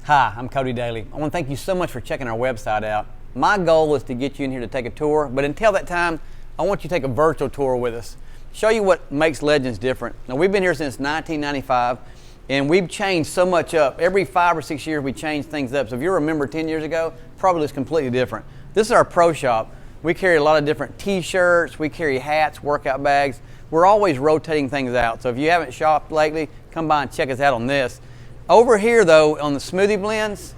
Hi, I'm Cody Daily. I want to thank you so much for checking our website out. My goal is to get you in here to take a tour, but until that time, I want you to take a virtual tour with us. Show you what makes Legends different. Now, we've been here since 1995, and we've changed so much up. Every 5 or 6 years, we change things up. So if you remember 10 years ago, probably it's completely different. This is our pro shop. We carry a lot of different t-shirts, we carry hats, workout bags. We're always rotating things out. So if you haven't shopped lately, come by and check us out on this. Over here, though, on the smoothie blends,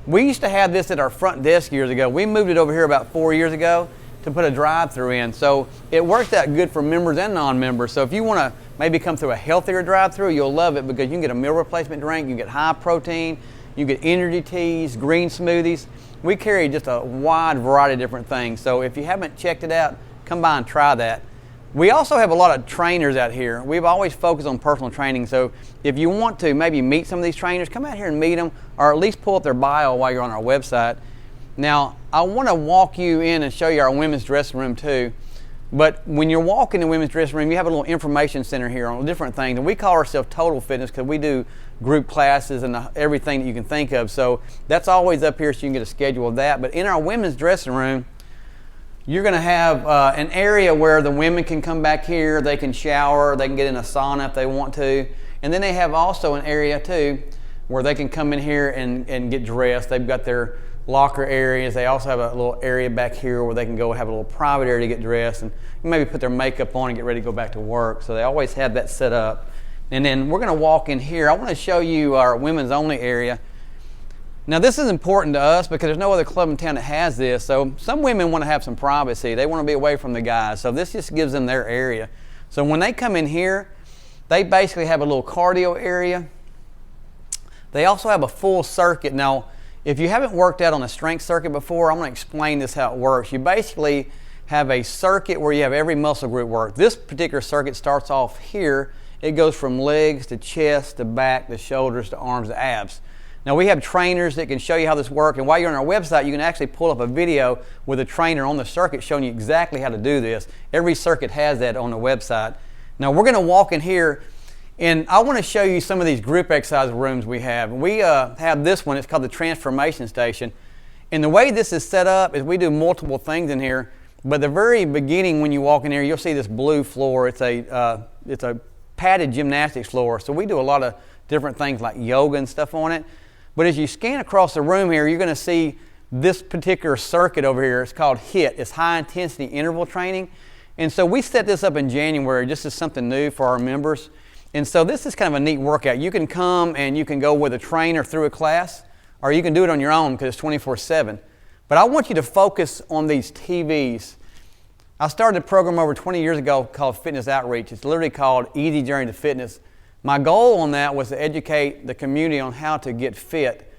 we used to have this at our front desk years ago. We moved it over here about 4 years ago to put a drive-through in. So it worked out good for members and non-members. So if you want to maybe come through a healthier drive-through, you'll love it because you can get a meal replacement drink, you can get high protein, you can get energy teas, green smoothies. We carry just a wide variety of different things. So if you haven't checked it out, come by and try that. We also have a lot of trainers out here. We've always focused on personal training. So if you want to maybe meet some of these trainers, come out here and meet them, or at least pull up their bio while you're on our website. Now, I want to walk you in and show you our women's dressing room too. But when you're walking in the women's dressing room, you have a little information center here on different things. And we call ourselves Total Fitness because we do group classes and everything that you can think of. So that's always up here so you can get a schedule of that. But in our women's dressing room, you're going to have an area where the women can come back here, they can shower, they can get in a sauna if they want to. And then they have also an area too where they can come in here and get dressed. They've got their locker areas. They also have a little area back here where they can go and have a little private area to get dressed and maybe put their makeup on and get ready to go back to work. So they always have that set up. And then we're going to walk in here. I want to show you our women's only area. Now this is important to us because there's no other club in town that has this. So some women want to have some privacy. They want to be away from the guys. So this just gives them their area. So when they come in here, they basically have a little cardio area. They also have a full circuit. Now, if you haven't worked out on a strength circuit before, I'm going to explain this how it works. You basically have a circuit where you have every muscle group work. This particular circuit starts off here. It goes from legs to chest to back to shoulders to arms to abs. Now we have trainers that can show you how this works, and while you're on our website, you can actually pull up a video with a trainer on the circuit showing you exactly how to do this. Every circuit has that on the website. Now we're going to walk in here, and I want to show you some of these group exercise rooms we have. We have this one. It's called the Transformation Station. And the way this is set up is we do multiple things in here, but the very beginning when you walk in here, you'll see this blue floor. It's a padded gymnastics floor, so we do a lot of different things like yoga and stuff on it. But as you scan across the room here, you're going to see this particular circuit over here. It's called HIIT. It's high intensity interval training. And so we set this up in January just as something new for our members. And so this is kind of a neat workout. You can come and you can go with a trainer through a class, or you can do it on your own because it's 24/7. But I want you to focus on these TVs. I started a program over 20 years ago called Fitness Outreach. It's literally called Easy Journey to Fitness. My goal on that was to educate the community on how to get fit.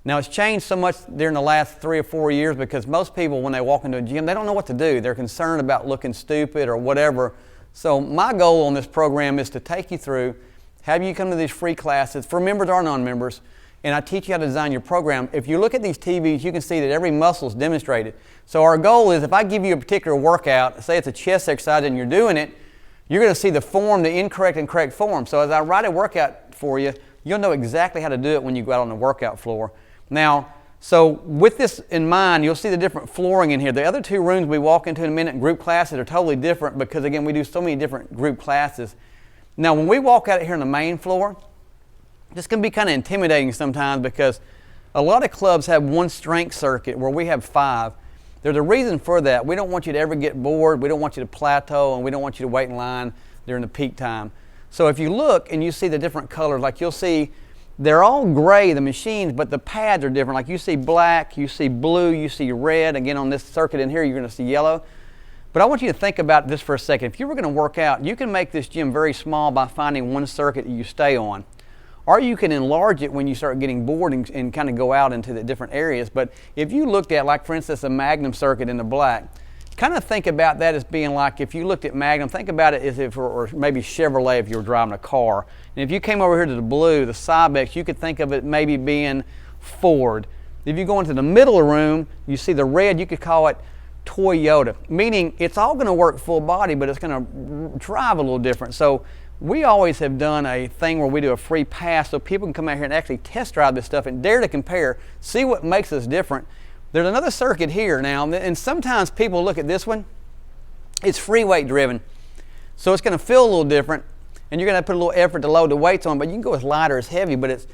Now it's changed so much during the last 3 or 4 years because most people when they walk into a gym, they don't know what to do. They're concerned about looking stupid or whatever. So my goal on this program is to take you through, have you come to these free classes for members or non-members, and I teach you how to design your program. If you look at these TVs, you can see that every muscle is demonstrated. So our goal is if I give you a particular workout, say it's a chest exercise and you're doing it, you're going to see the form, the incorrect and correct form. So as I write a workout for you, you'll know exactly how to do it when you go out on the workout floor. Now, so with this in mind, you'll see the different flooring in here. The other two rooms we walk into in a minute, group classes, are totally different because, again, we do so many different group classes. Now, when we walk out here on the main floor, this can be kind of intimidating sometimes because a lot of clubs have one strength circuit where we have 5. There's a reason for that. We don't want you to ever get bored. We don't want you to plateau, and we don't want you to wait in line during the peak time. So if you look and you see the different colors, like you'll see they're all gray, the machines, but the pads are different. Like you see black, you see blue, you see red. Again, on this circuit in here, you're going to see yellow. But I want you to think about this for a second. If you were going to work out, you can make this gym very small by finding one circuit that you stay on. Or you can enlarge it when you start getting bored and kind of go out into the different areas. But if you looked at, like for instance, a Magnum circuit in the black, kind of think about that as being like if you looked at Magnum, think about it as if, or maybe Chevrolet if you were driving a car. And if you came over here to the blue, the Cybex, you could think of it maybe being Ford. If you go into the middle of the room, you see the red, you could call it Toyota, meaning it's all going to work full body, but it's going to drive a little different. So we always have done a thing where we do a free pass so people can come out here and actually test drive this stuff and dare to compare, see what makes us different. There's another circuit here now, and sometimes people look at this one, it's free weight driven. So it's going to feel a little different, and you're going to put a little effort to load the weights on, but you can go as light or as heavy, but it's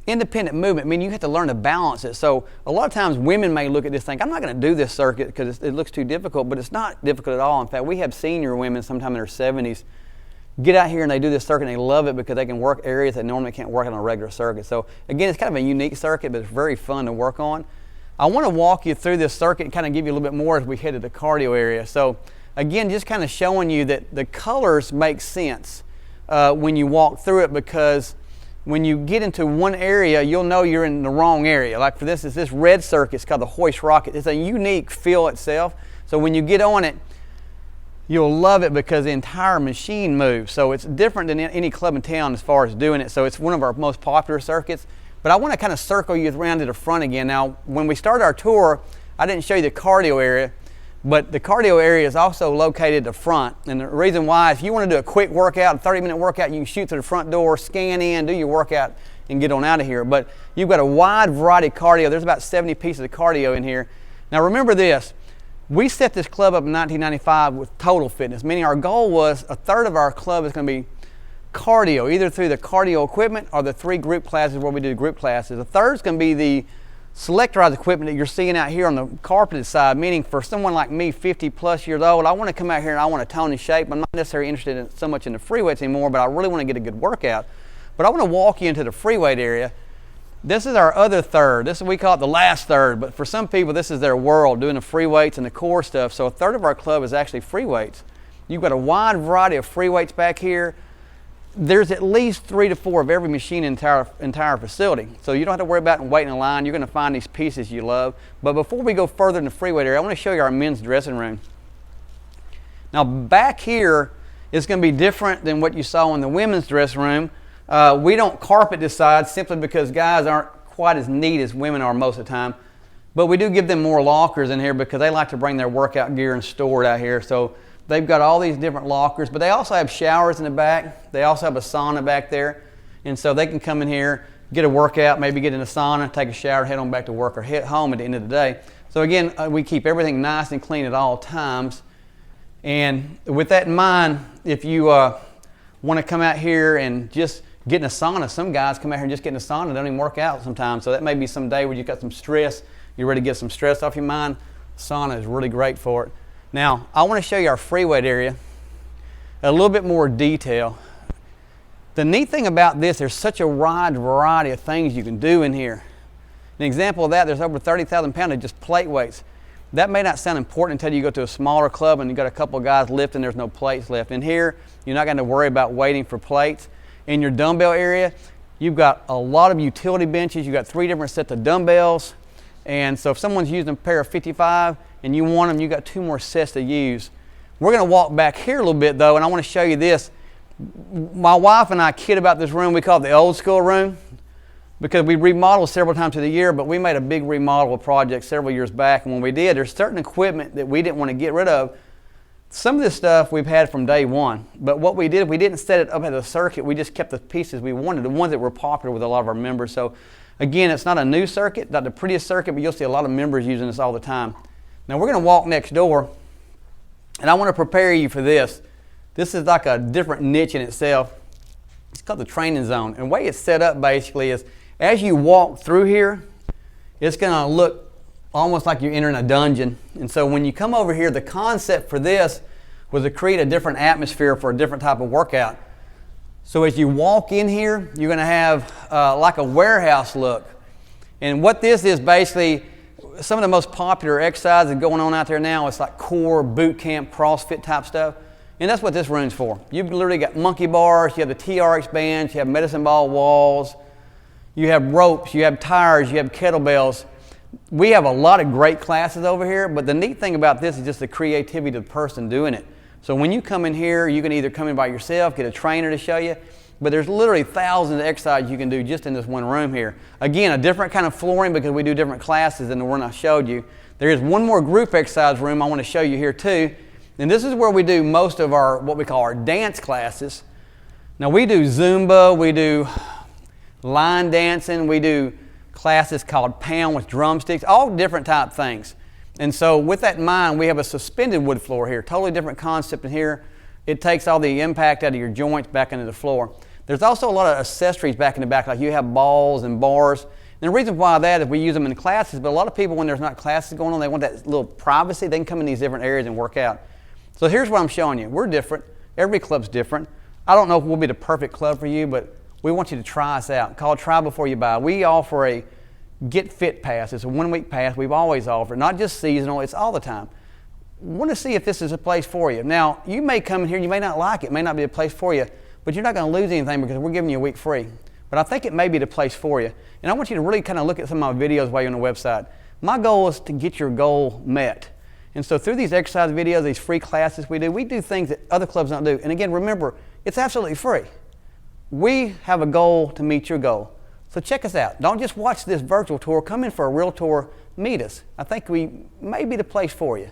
independent movement. I mean, you have to learn to balance it. So a lot of times women may look at this and think, I'm not going to do this circuit because it looks too difficult, but it's not difficult at all. In fact, we have senior women sometime in their 70s get out here and they do this circuit and they love it because they can work areas they normally can't work on a regular circuit. So again, it's kind of a unique circuit, but it's very fun to work on. I want to walk you through this circuit and kind of give you a little bit more as we head to the cardio area. So again, just kind of showing you that the colors make sense when you walk through it, because when you get into one area, you'll know you're in the wrong area. Like for this red circuit, it's called the hoist rocket. It's a unique feel itself. So when you get on it, you'll love it because the entire machine moves. So it's different than any club in town as far as doing it. So it's one of our most popular circuits. But I want to kind of circle you around to the front again. Now, when we started our tour, I didn't show you the cardio area, but the cardio area is also located at the front. And the reason why, if you want to do a quick workout, a 30-minute workout, you can shoot through the front door, scan in, do your workout, and get on out of here. But you've got a wide variety of cardio. There's about 70 pieces of cardio in here. Now, remember this. We set this club up in 1995 with total fitness, meaning our goal was a third of our club is going to be cardio, either through the cardio equipment or the 3 group classes where we do group classes. A third is going to be the selectorized equipment that you're seeing out here on the carpeted side, meaning for someone like me, 50 plus years old, I want to come out here and I want to tone and shape. I'm not necessarily interested in so much in the free weights anymore, but I really want to get a good workout. But I want to walk you into the free weight area. This is our other third. We call it the last third, but for some people this is their world, doing the free weights and the core stuff. So a third of our club is actually free weights. You've got a wide variety of free weights back here. There's at least 3 to 4 of every machine in the entire facility. So you don't have to worry about waiting in line. You're going to find these pieces you love. But before we go further in the free weight area, I want to show you our men's dressing room. Now back here is going to be different than what you saw in the women's dressing room. We don't carpet this side simply because guys aren't quite as neat as women are most of the time. But we do give them more lockers in here because they like to bring their workout gear and store it out here. So they've got all these different lockers, but they also have showers in the back. They also have a sauna back there. And so they can come in here, get a workout, maybe get in a sauna, take a shower, head on back to work or head home at the end of the day. So again, we keep everything nice and clean at all times. And with that in mind, if you want to come out here and just get in a sauna, some guys come out here and just get in a sauna, they don't even work out sometimes. So that may be some day where you've got some stress, you're ready to get some stress off your mind. Sauna is really great for it. Now, I want to show you our free weight area, a little bit more detail. The neat thing about this, there's such a wide variety of things you can do in here. An example of that, there's over 30,000 pounds of just plate weights. That may not sound important until you go to a smaller club and you've got a couple of guys lifting, there's no plates left. In here, you're not going to worry about waiting for plates. In your dumbbell area, you've got a lot of utility benches. You've got 3 different sets of dumbbells. And so if someone's using a pair of 55 and you want them, you've got 2 more sets to use. We're going to walk back here a little bit though, and I want to show you this. My wife and I kid about this room. We call it the old school room because we remodel several times through the year, but we made a big remodel project several years back. And when we did, there's certain equipment that we didn't want to get rid of. Some of this stuff we've had from day one, but what we did, we didn't set it up as a circuit. We just kept the pieces we wanted, the ones that were popular with a lot of our members. So again, it's not a new circuit, not the prettiest circuit, but you'll see a lot of members using this all the time. Now we're going to walk next door, and I want to prepare you for this. This is like a different niche in itself. It's called the training zone. And the way it's set up basically is as you walk through here, it's going to look almost like you're entering a dungeon. And so when you come over here, the concept for this was to create a different atmosphere for a different type of workout. So as you walk in here, you're going to have like a warehouse look. And what this is basically, some of the most popular exercises going on out there now, it's like core, boot camp, CrossFit type stuff. And that's what this room's for. You've literally got monkey bars, you have the TRX bands, you have medicine ball walls, you have ropes, you have tires, you have kettlebells. We have a lot of great classes over here, but the neat thing about this is just the creativity of the person doing it. So when you come in here, you can either come in by yourself, get a trainer to show you, but there's literally thousands of exercises you can do just in this one room here. Again, a different kind of flooring because we do different classes than the one I showed you. There is one more group exercise room I want to show you here too, and this is where we do most of our, what we call our dance classes. Now we do Zumba, we do line dancing, we do classes called pound with drumsticks, all different type things. And so with that in mind, we have a suspended wood floor here, totally different concept in here. It takes all the impact out of your joints back into the floor. There's also a lot of accessories back in the back, like you have balls and bars. And the reason why that is we use them in classes, but a lot of people when there's not classes going on, they want that little privacy. They can come in these different areas and work out. So here's what I'm showing you. We're different. Every club's different. I don't know if we'll be the perfect club for you, but we want you to try us out. Call Try Before You Buy. We offer a Get Fit Pass. It's a 1-week pass we've always offered, not just seasonal, it's all the time. Want to see if this is a place for you. Now, you may come in here, you may not like it may not be a place for you, but you're not going to lose anything because we're giving you a week free. But I think it may be the place for you. And I want you to really kind of look at some of my videos while you're on the website. My goal is to get your goal met. And so through these exercise videos, these free classes we do things that other clubs don't do. And again, remember, it's absolutely free. We have a goal to meet your goal. So check us out. Don't just watch this virtual tour. Come in for a real tour. Meet us. I think we may be the place for you.